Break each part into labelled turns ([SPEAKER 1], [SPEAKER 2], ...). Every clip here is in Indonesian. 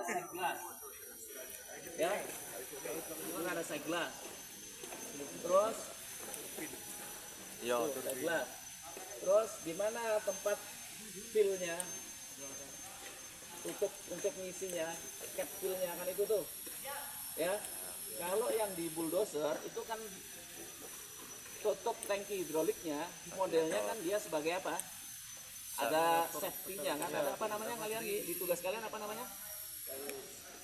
[SPEAKER 1] segla. Ya, ini ada segla. Terus, segla. Terus di mana tempat fillnya? Tutup untuk ngisinya, cap fillnya kan itu tuh. Ya, kalau yang di bulldozer itu kan tutup tangki hidroliknya, modelnya kan dia sebagai apa? Ada safety-nya kan, ada apa namanya kalian di tugas kalian apa namanya?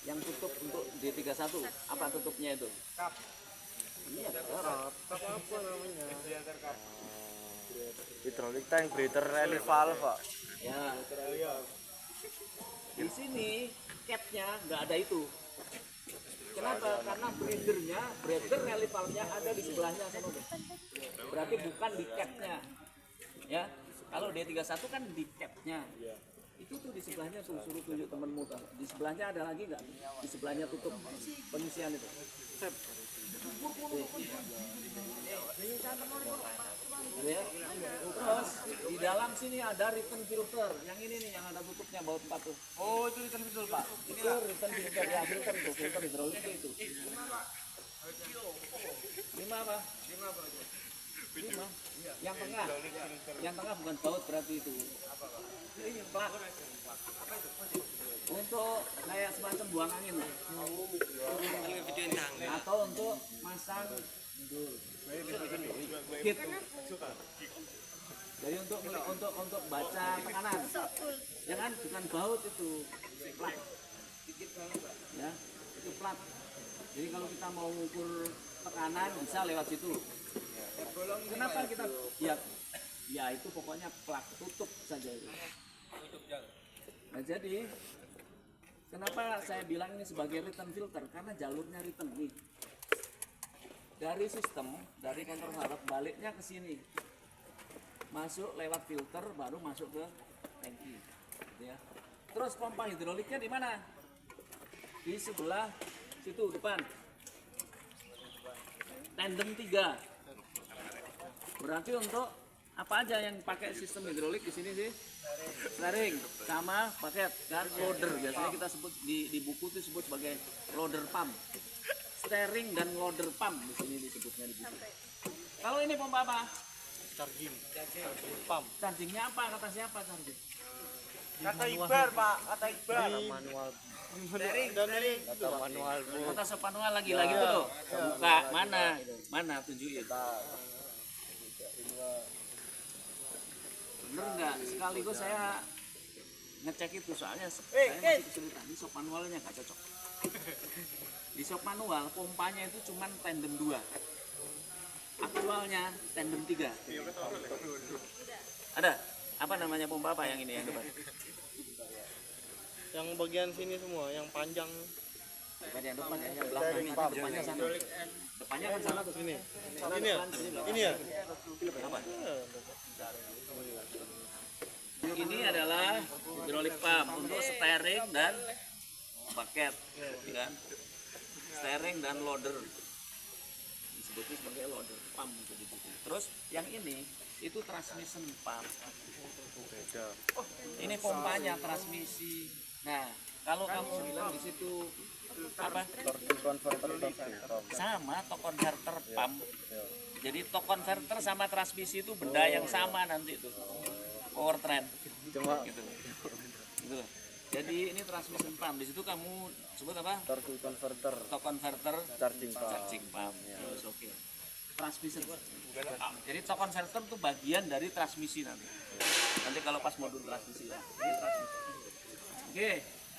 [SPEAKER 1] Yang tutup untuk D31, apa tutupnya itu? Kap. Iya, kap.
[SPEAKER 2] Kap apa namanya?
[SPEAKER 3] Hidrolik tank breather relief valve, Pak.
[SPEAKER 1] Ya. Di sini capnya nggak ada itu. Kenapa? Karena breather relief valve-nya ada di sebelahnya sama tuh. Berarti bukan di capnya. Ya. Kalau D31 kan di capnya. Itu tuh di sebelahnya tuh, suruh tunjuk temenmu tuh. Di sebelahnya ada lagi nggak? Di sebelahnya tutup pengisian itu. Ya. Terus di dalam sini ada return filter. Yang ini nih yang ada tutupnya baut 4 tuh.
[SPEAKER 2] Oh, itu return filter, Pak.
[SPEAKER 1] Itu return filter ya, filter tuh, filter hidrolik itu. 5 apa? 5. Yang tengah. Yang tengah bukan baut berarti itu. Plak. Untuk kayak semacam buang angin lah. Atau untuk masang hit. Jadi untuk baca tekanan. Jangan bukan baut itu. Plak. Ya, itu plak. Jadi kalau kita mau ukur tekanan bisa lewat situ. Kenapa kita ya itu pokoknya plak tutup saja itu. Nah, jadi kenapa saya bilang ini sebagai return filter? Karena jalurnya return nih. Dari sistem, dari kontrol harap baliknya ke sini. Masuk lewat filter baru masuk ke tangki. Gitu ya. Terus pompa hidroliknya di mana? Di sebelah situ depan. Tandem 3. Berarti untuk apa aja yang pakai sistem hidrolik di sini sih? Steering sama paket kan loader, biasanya kita sebut di buku itu disebut sebagai loader pump. Steering dan loader pump di sini disebutnya di buku. Kalau ini pompa apa?
[SPEAKER 2] Charging pump.
[SPEAKER 1] Chargingnya apa? Kata siapa charging?
[SPEAKER 2] Kata Iqbal, Pak. Kata Iqbal.
[SPEAKER 3] Manual.
[SPEAKER 2] Kata
[SPEAKER 3] Manual, Bu.
[SPEAKER 1] Kata sepanual lagi tuh. Buka mana tunjukin. Bener nggak? Sekaligus saya ngecek itu soalnya saya masih kesulitan. Di shop manualnya nggak cocok. Di shop manual pompanya itu cuman tandem 2. Aktualnya tandem 3. Ada? Apa namanya pompa apa yang ini yang depan?
[SPEAKER 2] Yang bagian sini semua, yang panjang.
[SPEAKER 1] Bukan yang depan ya, yang belakang ini depannya sana. Depannya kan sana tuh sini.
[SPEAKER 2] Ini ya? Ini ya?
[SPEAKER 1] Apa? Ini adalah hidrolik pump untuk steering dan paket, kan? Steering dan loader. Disebutnya sebagai loader pump itu di buku. Terus yang ini itu transmission pump. Ini pompanya transmisi. Nah, kalau kamu bilang di situ apa? Sama torque converter pump. Jadi torque converter sama transmisi itu benda yang sama nanti itu. Power train.
[SPEAKER 3] Cuma
[SPEAKER 1] Gitu. Gitu. Jadi ini transmission pump. Di situ kamu sebut apa?
[SPEAKER 3] torque converter,
[SPEAKER 1] Torque converter
[SPEAKER 3] charging pump.
[SPEAKER 1] charging pump. Terus oke. Transmission. Jadi torque converter itu bagian dari transmisi nanti. Nanti kalau pas modul transmisi ya. Ini transmisi. Oke,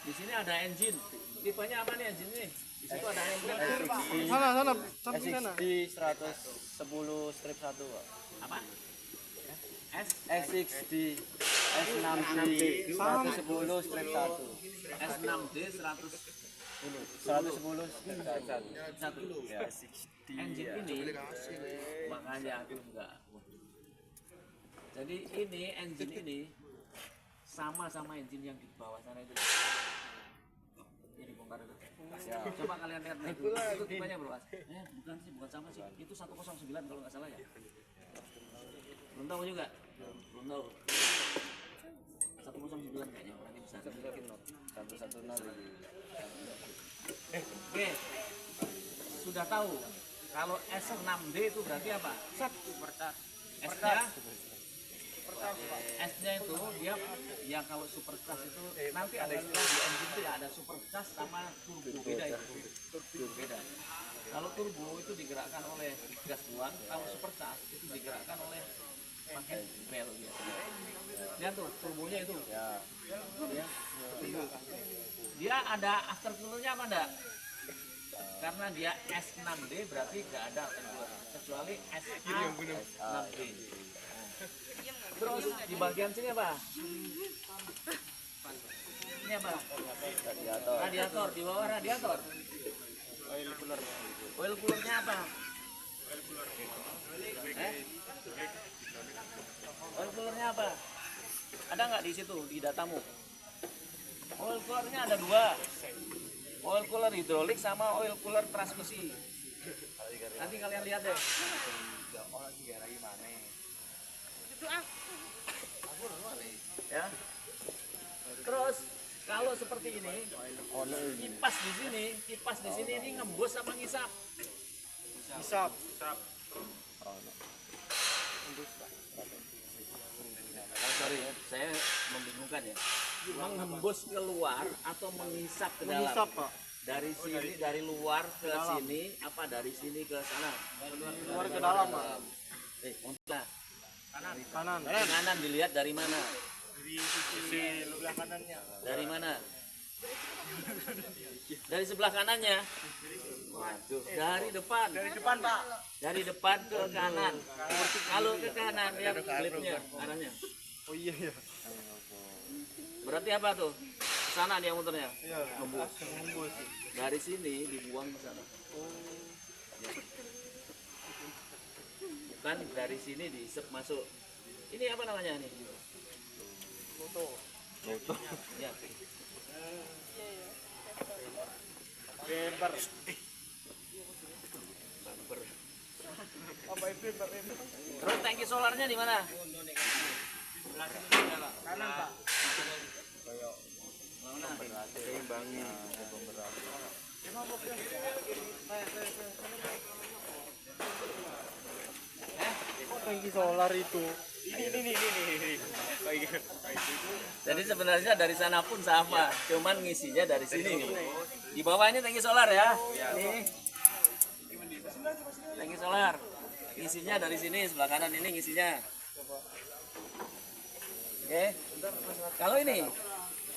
[SPEAKER 1] di sini ada engine. Tipenya apa nih engine nih? Di situ ada engine.
[SPEAKER 2] Sana, samping sana.
[SPEAKER 3] SXD 110 strip 1, Pak.
[SPEAKER 1] Apa? S
[SPEAKER 3] SXD S6D 110 strip 1.
[SPEAKER 1] S6D 100
[SPEAKER 3] 110 strip 1.
[SPEAKER 1] 1.
[SPEAKER 3] Ya, SXD.
[SPEAKER 1] Engine ini makanya aku enggak. Jadi ini engine ini sama engine yang di bawah sana itu. Ini bongkar itu. Ya. Coba kalian lihat itu tipenya bro. Bukan sama sih. Itu 109 kalau nggak salah ya. Belum tahu juga. Belum tahu. 109 kayaknya. Berarti
[SPEAKER 3] 110
[SPEAKER 1] Oke, sudah tahu kalau S6D itu berarti apa? S-nya S-nya itu dia ya kalau supercharge itu nanti ada istilah di engine itu ya ada supercharge sama turbo beda itu beda. Kalau turbo itu digerakkan oleh gas buang, kalau supercharge itu digerakkan oleh pakai bel biasanya. Lihat tuh turbonya itu.
[SPEAKER 3] ya.
[SPEAKER 1] Dia ada aftercoolernya apa enggak? Karena dia S6D berarti nggak ada aftercooler kecuali SA6D. Terus di bagian sini apa? Ini apa?
[SPEAKER 3] Radiator.
[SPEAKER 1] Radiator, di bawah radiator.
[SPEAKER 2] Oil cooler.
[SPEAKER 1] Oil coolernya apa? Oil coolernya apa? Ada nggak di situ di datamu? Oil coolernya ada dua. Oil cooler hidrolik sama oil cooler transmisi. Nanti kalian lihat deh. Ya. Terus kalau seperti ini, kipas di sini ini ngembus sama ngisap.
[SPEAKER 2] Hisap.
[SPEAKER 1] Sorry, saya membingungkan ya. Menghembus keluar atau menghisap ke dalam?
[SPEAKER 2] Menghisap, Pak.
[SPEAKER 1] Dari sini, dari luar ke sini, apa dari sini ke sana?
[SPEAKER 2] Keluar ke dalam, Pak.
[SPEAKER 1] Nah,
[SPEAKER 2] Kanan.
[SPEAKER 1] kanan dilihat dari mana?
[SPEAKER 2] Dari sisi sebelah kanannya.
[SPEAKER 1] Dari mana? Dari sebelah kanannya. Waduh, dari depan.
[SPEAKER 2] Dari depan, Pak.
[SPEAKER 1] Dari depan ke kanan. Kalau ke kanan lihat klipnya arahnya.
[SPEAKER 2] Oh iya ya.
[SPEAKER 1] Berarti apa tuh? Sana dia muternya.
[SPEAKER 2] Iya. Nembus.
[SPEAKER 1] Dari sini dibuang ke sana. Bukan dari sini diisep masuk. Ini apa namanya nih?
[SPEAKER 2] Moto.
[SPEAKER 1] Ya.
[SPEAKER 2] Bemper.
[SPEAKER 1] Bumper.
[SPEAKER 2] Apa itu bemper?
[SPEAKER 1] Terus tangki solarnya di mana?
[SPEAKER 2] Kanan, Pak.
[SPEAKER 1] Mana?
[SPEAKER 3] Seimbangi pemberat.
[SPEAKER 2] Tangki solar itu. Ini.
[SPEAKER 1] Jadi sebenarnya dari sana pun sama, cuman ngisinya dari sini. Di bawah ini tangki solar ya. Nih. Tangki solar. Ngisinya dari sini, sebelah kanan ini ngisinya. Oke. Kalau ini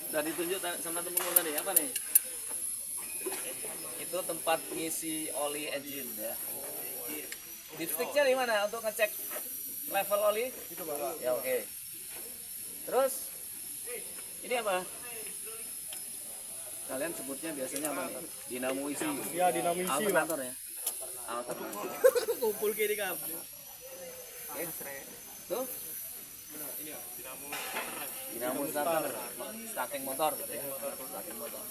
[SPEAKER 1] udah ditunjuk sama temen-temen tadi apa nih? Itu tempat ngisi oli engine ya. Dipsticknya di mana untuk ngecek level oli?
[SPEAKER 2] Itu, Pak.
[SPEAKER 1] Ya oke. Terus ini apa? Kalian sebutnya biasanya apa nih? Dinamo isi.
[SPEAKER 2] Ya, dinamisi, Pak.
[SPEAKER 1] Alternator ya. Alternator.
[SPEAKER 2] Kumpul kiri kabel.
[SPEAKER 1] Oke. Tuh. Dinamo starter. Starting motor gitu ya. Starting motor.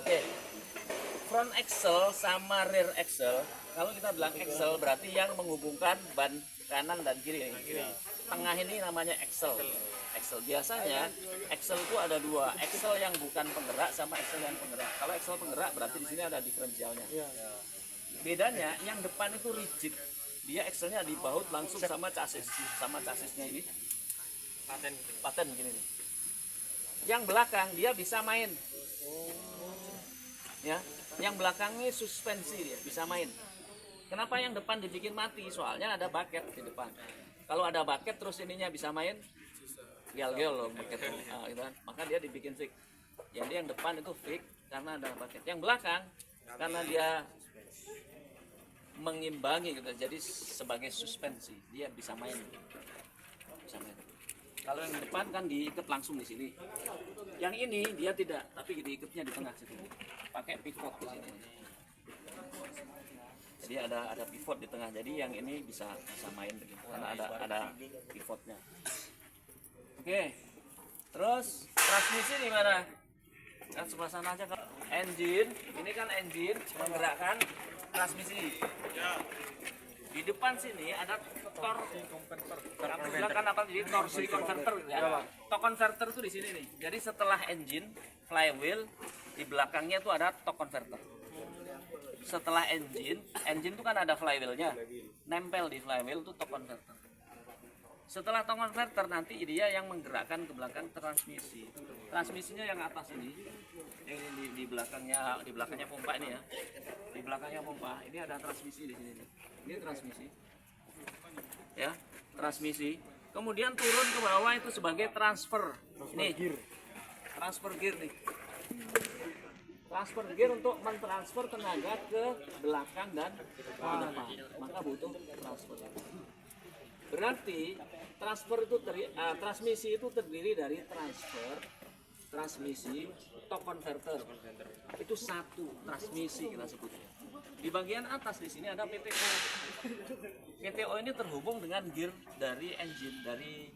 [SPEAKER 1] Oke. Front axle sama rear axle. Kalau kita bilang axle berarti yang menghubungkan ban kanan dan kiri. Tengah ini namanya axle. Axle biasanya axle itu ada dua, axle yang bukan penggerak sama axle yang penggerak. Kalau axle penggerak berarti di sini ada diferensialnya. Bedanya yang depan itu rigid, dia axle-nya dibaut langsung sama chassisnya ini. Paten gini nih. Yang belakang dia bisa main. Ya, yang belakang ini suspensi dia bisa main. Kenapa yang depan dibikin mati? Soalnya ada bucket di depan. Kalau ada bucket terus ininya bisa main, gel loh bucket gitu kan. Maka dia dibikin fix. Jadi yang depan itu fix karena ada bucket. Yang belakang karena dia mengimbangi gitu. Jadi sebagai suspensi dia bisa main. Bisa main. Kalau yang depan kan diikat langsung di sini. Yang ini dia tidak, tapi diikatnya di tengah situ. Pakai pivot di sini. Jadi ada pivot di tengah. Jadi yang ini bisa main begitu karena ada pivotnya. Oke. Terus transmisi di mana? Kan sebelah sana aja kan. Engine, ini kan engine menggerakkan transmisi. Di depan sini ada Kami bilang kan apa jadi torsi converter ya. Torque converter itu di sini nih. Jadi setelah engine, flywheel, di belakangnya itu ada torque converter. Setelah engine itu kan ada flywheelnya, nempel di flywheel itu torque converter. Setelah torque converter nanti dia yang menggerakkan ke belakang transmisi. Transmisinya yang atas ini, yang di belakangnya pompa ini ya. Di belakangnya pompa ini ada transmisi di sini nih. Ini transmisi, ya transmisi. Kemudian turun ke bawah itu sebagai transfer. Ini transfer gear nih. Transfer gear untuk mentransfer tenaga ke belakang dan ke depan, maka butuh transfer. Berarti transfer itu transmisi itu terdiri dari transfer, transmisi, torque converter. Itu satu transmisi kita sebutnya. Di bagian atas di sini ada PTO. PTO ini terhubung dengan gear dari engine, dari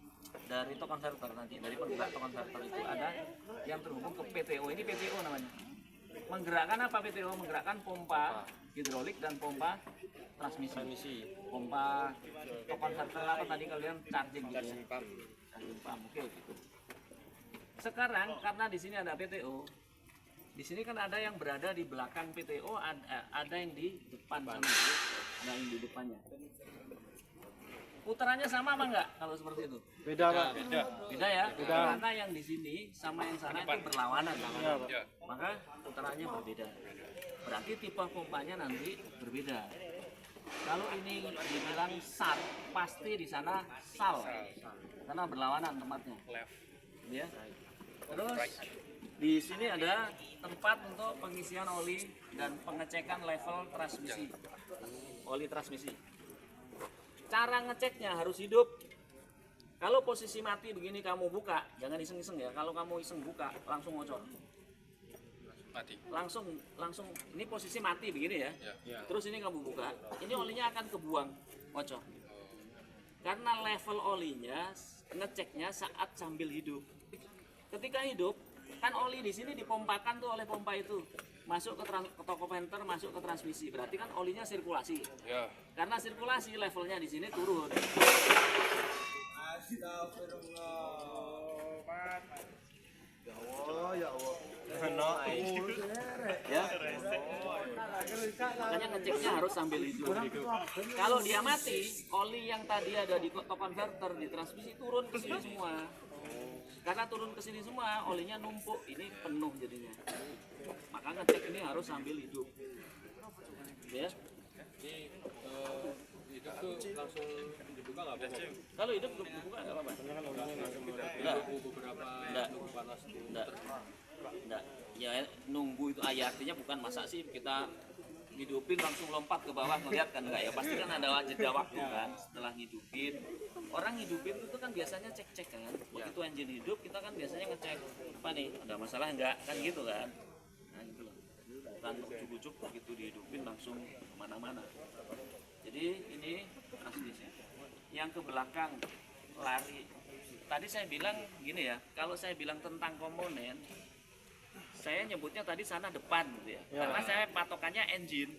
[SPEAKER 1] torque converter nanti, dari penggerak torque converter itu ada yang terhubung ke PTO. Ini PTO namanya. Menggerakkan apa PTO? Menggerakkan pompa hidrolik dan pompa transmisi. Pompa torque converter apa tadi kalian charging gitu ya. Charging pump. Oke gitu. Sekarang karena di sini ada PTO, di sini kan ada yang berada di belakang PTO, ada yang di depan sana, ada yang di depannya. Putarannya sama apa enggak kalau seperti itu?
[SPEAKER 2] Beda, Pak.
[SPEAKER 1] Beda ya? Karena yang di sini sama yang sana itu berlawanan. Maka putarannya berbeda. Berarti tipe pompanya nanti berbeda. Kalau ini dibilang sal, pasti di sana sal. Karena berlawanan tempatnya. Ya. Terus di sini ada tempat untuk pengisian oli dan pengecekan level transmisi. Oli transmisi. Cara ngeceknya harus hidup. Kalau posisi mati begini kamu buka, jangan iseng-iseng ya. Kalau kamu iseng buka, langsung ngocor. Mati. Langsung ini posisi mati begini ya. Terus ini kamu buka, ini olinya akan kebuang, ngocor. Karena level olinya ngeceknya saat sambil hidup. Ketika hidup, kan oli di sini dipompakan tuh oleh pompa itu. Masuk ke torque converter, masuk ke transmisi. Berarti kan olinya sirkulasi. Ya. Karena sirkulasi levelnya di sini turun.
[SPEAKER 3] Oh ya Allah.
[SPEAKER 1] Ya. Makanya ngeceknya harus sambil hidup. Kalau dia mati, oli yang tadi ada di torque converter di transmisi turun ke sini semua. Karena turun ke sini semua, olinya numpuk, ini penuh jadinya. Maka ngecek ini harus sambil hidup. Ya.
[SPEAKER 4] Hidup tuh langsung dibuka nggak apa-apa?
[SPEAKER 1] Kalau hidup dibuka nggak apa-apa. Enggak. Ya nunggu itu artinya bukan masa sih kita hidupin langsung lompat ke bawah melihat kan enggak ya, pasti kan ada jeda waktu kan setelah hidupin. Orang hidupin itu kan biasanya cek-cek kan, begitu engine hidup kita kan biasanya ngecek apa nih, ada masalah enggak kan gitu kan. Nah gitu loh, bukan ujuk-ujuk begitu dihidupin langsung kemana-mana. Jadi ini transmisi yang ke belakang lari. Tadi saya bilang gini ya, kalau saya bilang tentang komponen, saya nyebutnya tadi sana depan gitu ya. Karena saya patokannya engine.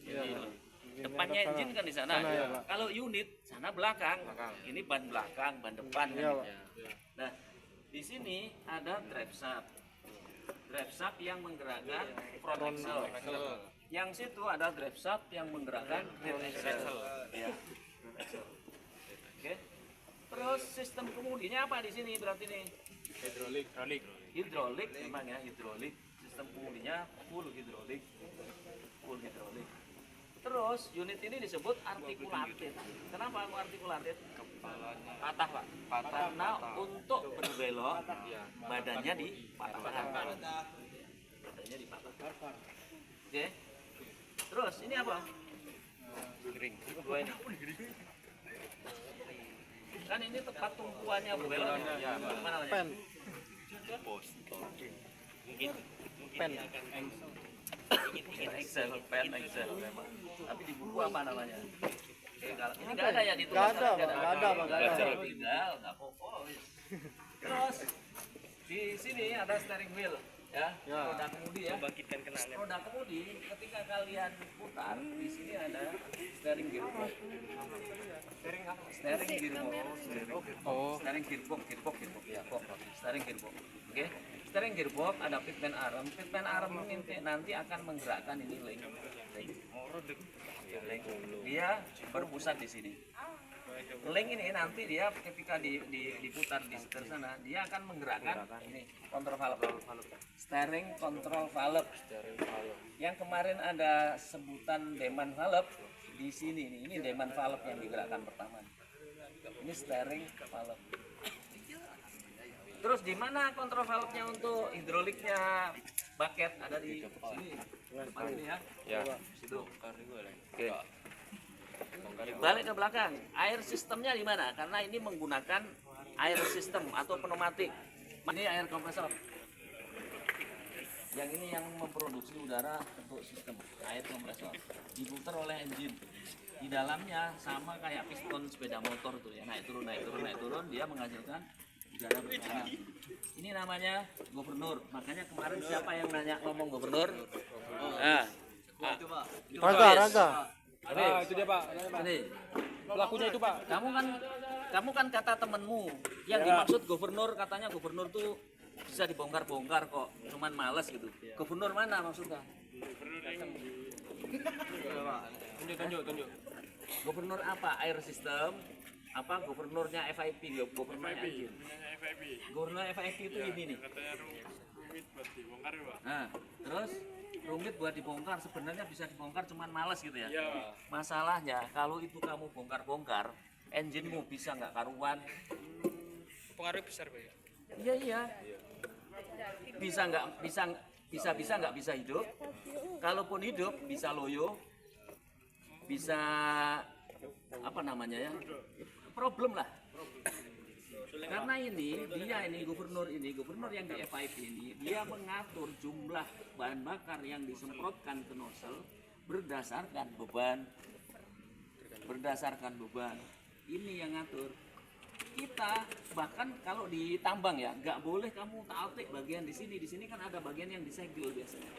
[SPEAKER 1] Depannya engine kan di sana. Kalau unit sana belakang. Ini ban belakang, ban depan kan gitu. Nah, di sini ada drive shaft. Drive shaft yang menggerakkan front axle. Yang situ ada drive shaft yang menggerakkan rear axle. Ya. Oke. Terus sistem kemudinya apa di sini berarti nih? Hidrolik memang ya, hidrolik. Sistem kemudinya full hidrolik. Terus unit ini disebut articulated. Kenapa aku articulated? Patah Pak. Karena untuk berbelok badannya dipatahkan. Badannya dipatahkan. Oke. Terus ini apa? Ring. Dua ini. Kan ini tempat tumpuannya berbelok. Ya, mana namanya? Pen. Pen. Excel, pen Excel memang. Tapi di buku apa namanya? Ini nggak ada ya di tulisan? Nggak ada. Tinggal, nggak apa-apa. Terus di sini ada steering wheel. Ya, roda kemudi ya.
[SPEAKER 2] Membangkitkan kenangan.
[SPEAKER 1] Roda kemudi ketika kalian putar di sini ada steering gearbox. Steering gearbox. Steering gearbox ya, steering gearbox. Oke. Steering gearbox ada pitman arm. Pitman arm nanti akan menggerakkan ini link. Dia berpusat di sini. Link ini nanti dia ketika diputar di setir sana, dia akan menggerakkan ini kontrol valve. Steering control valve. Yang kemarin ada sebutan Demand valve di sini nih. Ini Demand valve yang digerakkan pertama. Ini steering valve. Terus di mana kontrol valve-nya untuk hidroliknya? Bucket ada di sini. Depan ini ya.
[SPEAKER 3] Ya.
[SPEAKER 1] Situ. Oke. Balik ke belakang. Air sistemnya di mana? Karena ini menggunakan air system atau pneumatik. Ini air kompresor. Yang ini yang memproduksi udara untuk sistem air kompresor. Diputar oleh engine. Di dalamnya sama kayak piston sepeda motor tuh ya, naik turun, dia menghasilkan udara berkala. Ini namanya gubernur. Makanya kemarin siapa yang nanya ngomong gubernur? Nah,
[SPEAKER 2] Raga.
[SPEAKER 4] Itu dia Pak.
[SPEAKER 1] ini.
[SPEAKER 4] Pelakunya itu Pak.
[SPEAKER 1] Kamu kan kata temenmu yang dimaksud gubernur, katanya gubernur tuh bisa dibongkar-bongkar kok, cuman males gitu. Gubernur mana maksudnya?
[SPEAKER 4] Tunjuk.
[SPEAKER 1] Gubernur apa? Air system? Apa gubernurnya FIP? Gubernurnya engine. Gubernur FIP itu ini nih. Nah, terus rumit buat dibongkar, sebenarnya bisa dibongkar cuman males gitu ya. Masalahnya kalau itu kamu bongkar-bongkar, engine-mu bisa nggak karuan.
[SPEAKER 4] Pengaruh besar Pak.
[SPEAKER 1] Iya. Bisa nggak bisa hidup. Kalaupun hidup bisa loyo, bisa apa namanya ya, problem lah. Karena ini gubernur yang di FIP ini, dia mengatur jumlah bahan bakar yang disemprotkan ke nozzle berdasarkan beban. Ini yang ngatur. Kita bahkan kalau di tambang ya, nggak boleh kamu tarik bagian di sini. Di sini kan ada bagian yang disegel biasanya.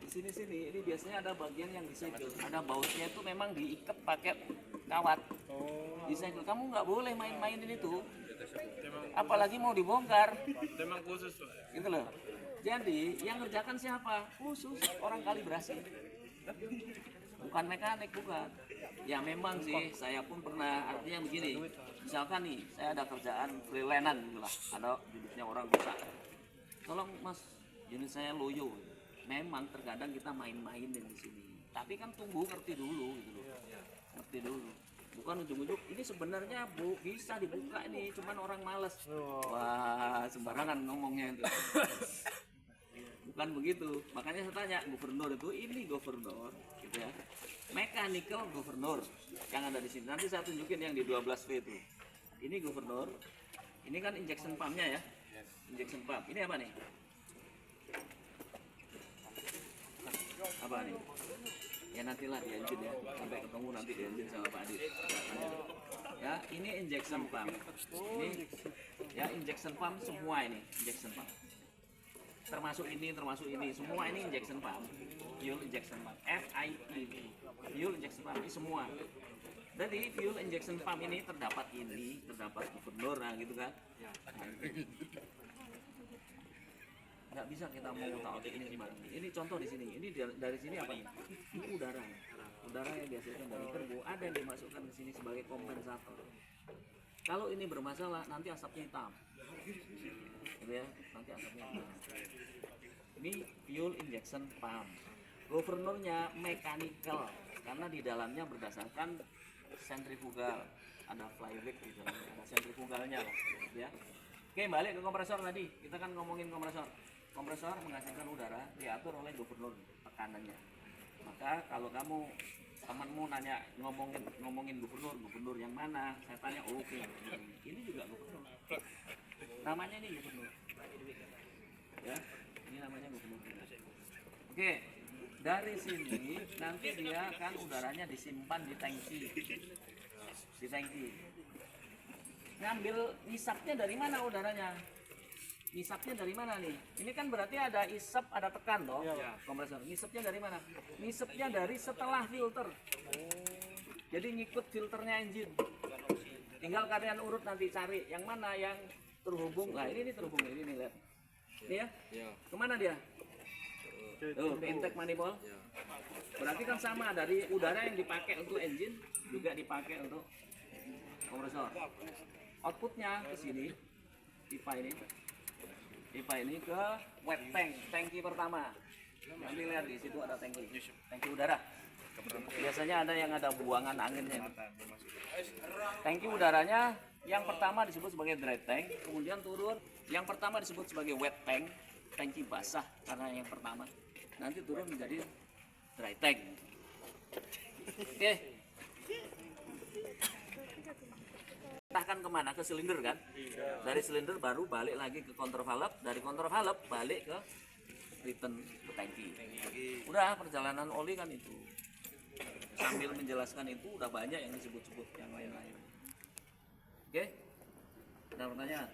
[SPEAKER 1] Di sini ini biasanya ada bagian yang disegel. Ada bautnya itu memang diikat pakai kawat. Disegel. Kamu nggak boleh main-mainin itu. Apalagi mau dibongkar.
[SPEAKER 4] Memang khusus Pak.
[SPEAKER 1] Gitu loh. Jadi yang ngerjakan siapa? Khusus orang kalibrasi. Bukan mekanik, bukan. Ya memang sih, saya pun pernah, artinya begini. Misalkan nih, saya ada kerjaan freelance gitu lah. Ada unitnya orang rusak. Tolong Mas, unit saya loyo. Memang terkadang kita main-mainin di sini. Tapi kan tunggu ngerti dulu gitu loh. Ngerti dulu. Bukan ujung-ujung ini sebenarnya bisa dibuka ini, cuman orang males. Wah, sembarangan ngomongnya itu. Bukan begitu. Makanya saya tanya, gubernur itu ini gubernur gitu ya. Mechanical gubernur yang ada di sini. Nanti saya tunjukin yang di 12V itu. Ini gubernur. Ini kan injection pumpnya ya. Injection pump. Ini apa nih? Apa nih? Ya nantilah di engine ya. Sampai ketemu nanti di engine sama Pak Adit. Ya, ini injection pump. Ini ya injection pump semua ini injection pump. Termasuk ini, semua ini injection pump. Fuel injection pump. FIP. Fuel injection pump ini semua. Jadi fuel injection pump ini terdapat gubernur, nah gitu kan. Nggak bisa kita mau tahu ini sembarang. Ini contoh di sini. Ini dari sini apa ini? Ini udara. Udara yang dihasilkan dari turbo ada yang dimasukkan ke sini sebagai kompensator. Kalau ini bermasalah nanti asapnya hitam. Gitu ya, nanti asapnya hitam. Ini fuel injection pump. Gubernurnya mechanical karena di dalamnya berdasarkan sentrifugal. Ada flyback di dalamnya, ada sentrifugalnya lah, gitu ya. Oke, balik ke kompresor tadi. Kita kan ngomongin kompresor. Kompresor menghasilkan udara diatur oleh gubernur tekanannya. Maka kalau kamu temanmu nanya ngomongin gubernur yang mana? Saya tanya, oke. Ini juga gubernur. Namanya ini gubernur. Ya, ini namanya gubernur. Oke, dari sini nanti dia kan udaranya disimpan di tangki. Ngambil hisapnya dari mana udaranya? Ngisapnya dari mana nih? Ini kan berarti ada isap, ada tekan toh, kompresor. Ngisapnya dari mana? Ngisapnya dari setelah filter. Jadi ngikut filternya engine. Tinggal kalian urut nanti cari yang mana yang terhubung. Nah ini terhubung, ini nih lihat. Ini ya? Kemana dia? Tuh, ke intake manifold. Berarti kan sama, dari udara yang dipakai untuk engine juga dipakai untuk kompresor. Outputnya ke sini, pipa ini ke wet tank, tangki pertama. Nanti lihat di situ ada tangki udara. Biasanya ada yang ada buangan anginnya. Tangki udaranya yang pertama disebut sebagai dry tank, kemudian turun. Yang pertama disebut sebagai wet tank, tangki basah karena yang pertama. Nanti turun menjadi dry tank. Oke. Entahkan kemana, ke silinder kan? Dari silinder baru balik lagi ke kontrol valve, dari kontrol valve balik ke return ke tangki. Udah perjalanan oli kan itu. Sambil menjelaskan itu udah banyak yang disebut-sebut yang lain-lain. Oke? Ada pertanyaan?